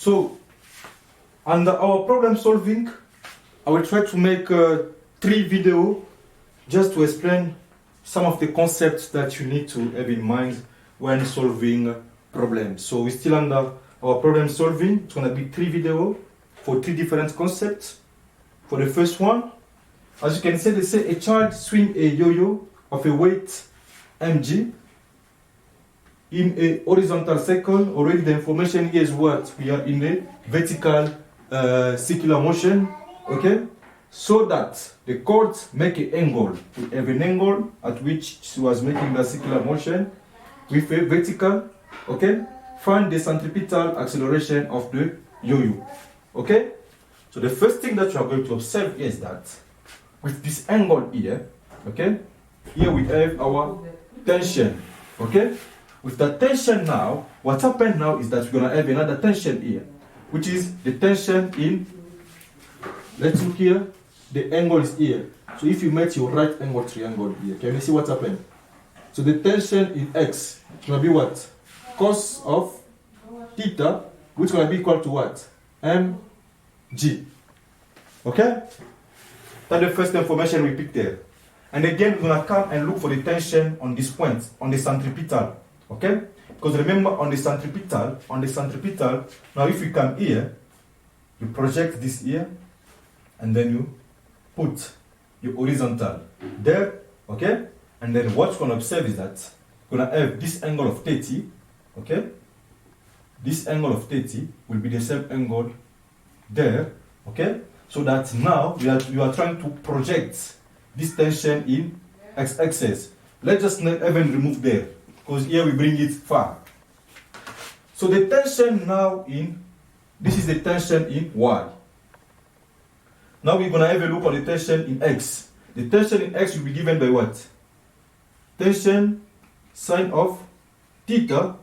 So, under our problem solving, I will try to make 3 videos just to explain some of the concepts that you need to have in mind when solving problems. So we're still under our problem solving. It's going to be 3 videos for 3 different concepts. For the first one, as you can see, they say a child swing a yo-yo of a weight mg in a horizontal circle. Already the information here is what? We are in a vertical circular motion, okay? So that the cords make an angle. We have an angle at which she was making the circular motion with a vertical, okay? Find the centripetal acceleration of the yo-yo, okay? So the first thing that you are going to observe is that with this angle here, okay? Here we have our tension, okay? With the tension now, what happened now is that we're going to have another tension here, which is the tension in, let's look here, the angle is here. So if you make your right angle triangle here, can you see what happened? So the tension in x is going to be what? Cos of theta, which is going to be equal to what? mg. Okay? That's the first information we picked there. And again, we're going to come and look for the tension on this point, on the centripetal. Okay? Because remember, on the centripetal, now if you come here, you project this here, and then you put your horizontal there, okay? And then what you're going to observe is that you're going to have this angle of 30, okay? This angle of 30 will be the same angle there, okay? So that now you are trying to project this tension in x-axis. Let's just not even remove there, because here we bring it far. So the tension now in, this is the tension in y. Now we're going to have a look on the tension in x. The tension in x will be given by what? Tension sine of theta.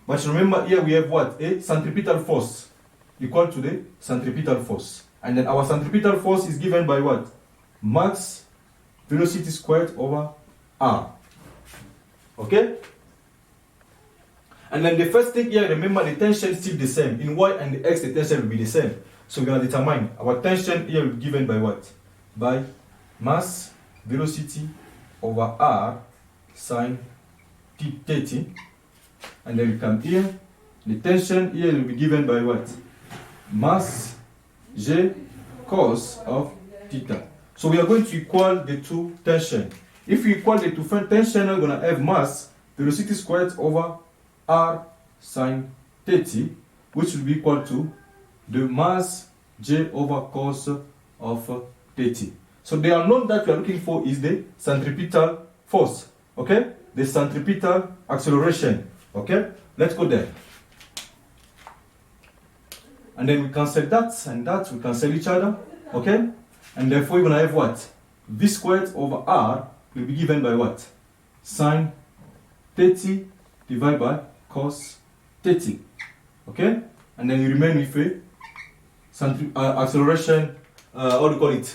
But remember here we have what? A centripetal force equal to the centripetal force. And then our centripetal force is given by what? Mass velocity squared over r. Okay? And then the first thing here, remember the tension is still the same. In y and the x, the tension will be the same. So we're going to determine our tension here will be given by what? By mass velocity over r sine 30. And then we come here. The tension here will be given by what? Mass g cos of theta. So we are going to equal the two tension. If we equal the two tension, we're going to have mass velocity squared over r sine 30, which will be equal to the mass j over cos of 30. So the unknown that we are looking for is the centripetal force, okay? The centripetal acceleration, okay? Let's go there. And then we cancel that and that, we cancel each other, okay? And therefore we're going to have what? V squared over r will be given by what? Sine 30 divided by cos 30, okay? And then you remain with a acceleration, how do you call it?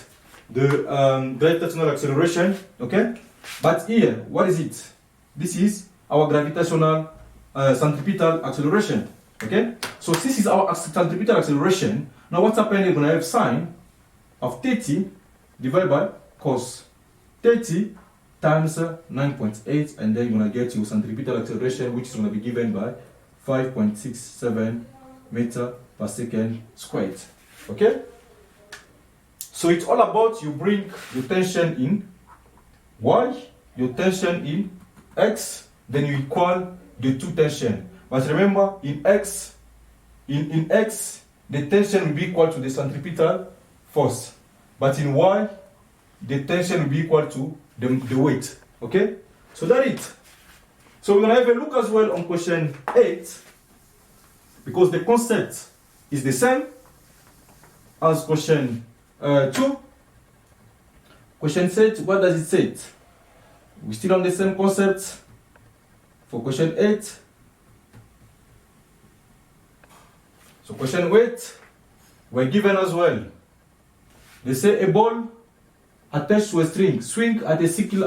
The gravitational acceleration, okay? But here, what is it? This is our gravitational centripetal acceleration, okay? So this is our centripetal acceleration. Now what's happening? You're going to have sine of 30 divided by cos 30 times 9.8, and then you're going to get your centripetal acceleration, which is going to be given by 5.67 meter per second squared. Okay? So it's all about you bring your tension in y, your tension in x, then you equal the two tension. But remember, in x, the tension will be equal to the centripetal force. But in y, the tension will be equal to the weight. Okay? So that's it. So we're going to have a look as well on question 8, because the concept is the same as question 2. Question 8, what does it say? We're still on the same concept for question 8. So question 8, we're given as well. They say a ball attached to a string, swing at a circle,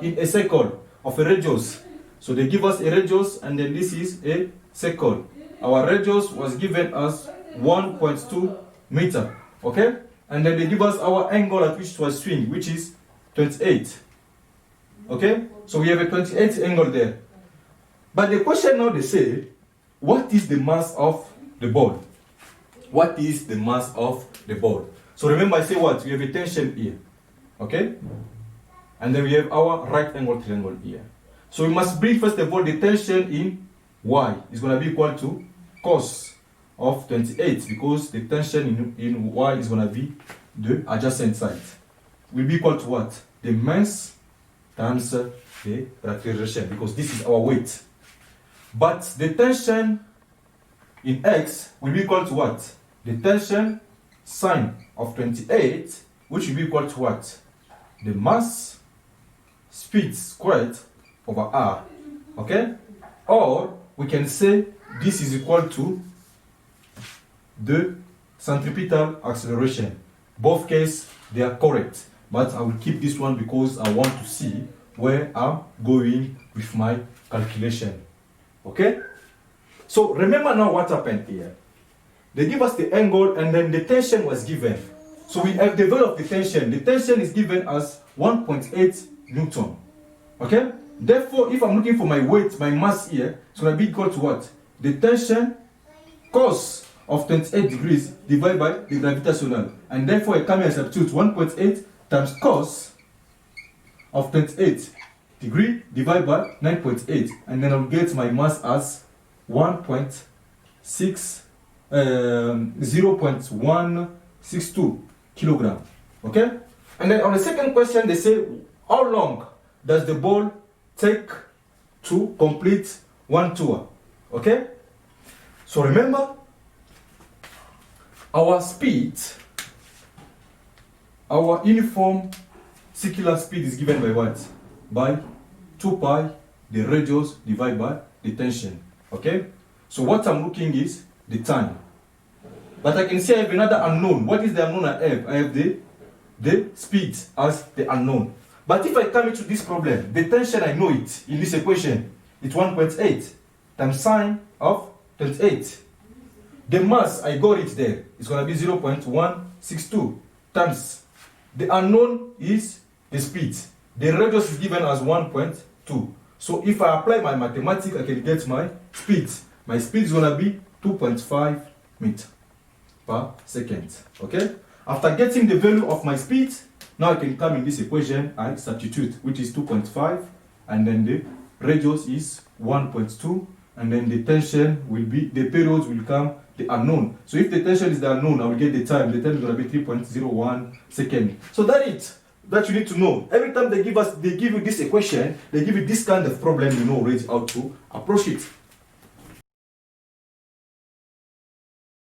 in a circle of a radius. So they give us a radius, and then this is a circle. our radius was given as 1.2 meter. Okay? And then they give us our angle at which it was swing, which is 28. Okay? So we have a 28 angle there. But the question now they say, what is the mass of the ball? What is the mass of the ball? So remember I say what? We have a tension here. Okay? And then we have our right angle triangle here. So we must bring first of all the tension in y is going to be equal to cos of 28 because the tension in y is going to be the adjacent side. Will be equal to what? The mass times the acceleration because this is our weight. But the tension in x will be equal to what? The tension sine of 28, which will be equal to what? The mass speed squared over r. Okay? Or we can say this is equal to the centripetal acceleration. Both cases they are correct, but I will keep this one because I want to see where I'm going with my calculation. Okay? So remember now what happened here. They give us the angle and then the tension was given. So we have developed the tension. The tension is given as 1.8 Newton. Okay? Therefore, if I'm looking for my weight, my mass here, it's going to be equal to what? The tension cos of 28 degrees divided by the gravitational. And therefore, I come here and substitute 1.8 times cos of 28 degree divided by 9.8. And then I'll get my mass as 0.162 kilogram. Okay? And then on the second question, they say, how long does the ball take to complete one tour? Okay? So remember, our speed, our uniform circular speed is given by what? By 2 pi, the radius divided by the tension. Okay? So what I'm looking is the time. But I can say I have another unknown. What is the unknown I have? I have the speed as the unknown. But if I come into this problem, the tension I know it in this equation. It's 1.8 times sine of 28. The mass, I got it there. It's going to be 0.162 times. The unknown is the speed. The radius is given as 1.2. So if I apply my mathematics, I can get my speed. My speed is going to be 2.5 meters per second. Okay? After getting the value of my speed, now I can come in this equation and substitute, which is 2.5, and then the radius is 1.2, and then the tension will be, the periods will come the unknown. So if the tension is the unknown, I will get the time. The time is going to be 3.01 seconds. So that's it. That you need to know. Every time they give you this equation, they give you this kind of problem, you know already how to approach it.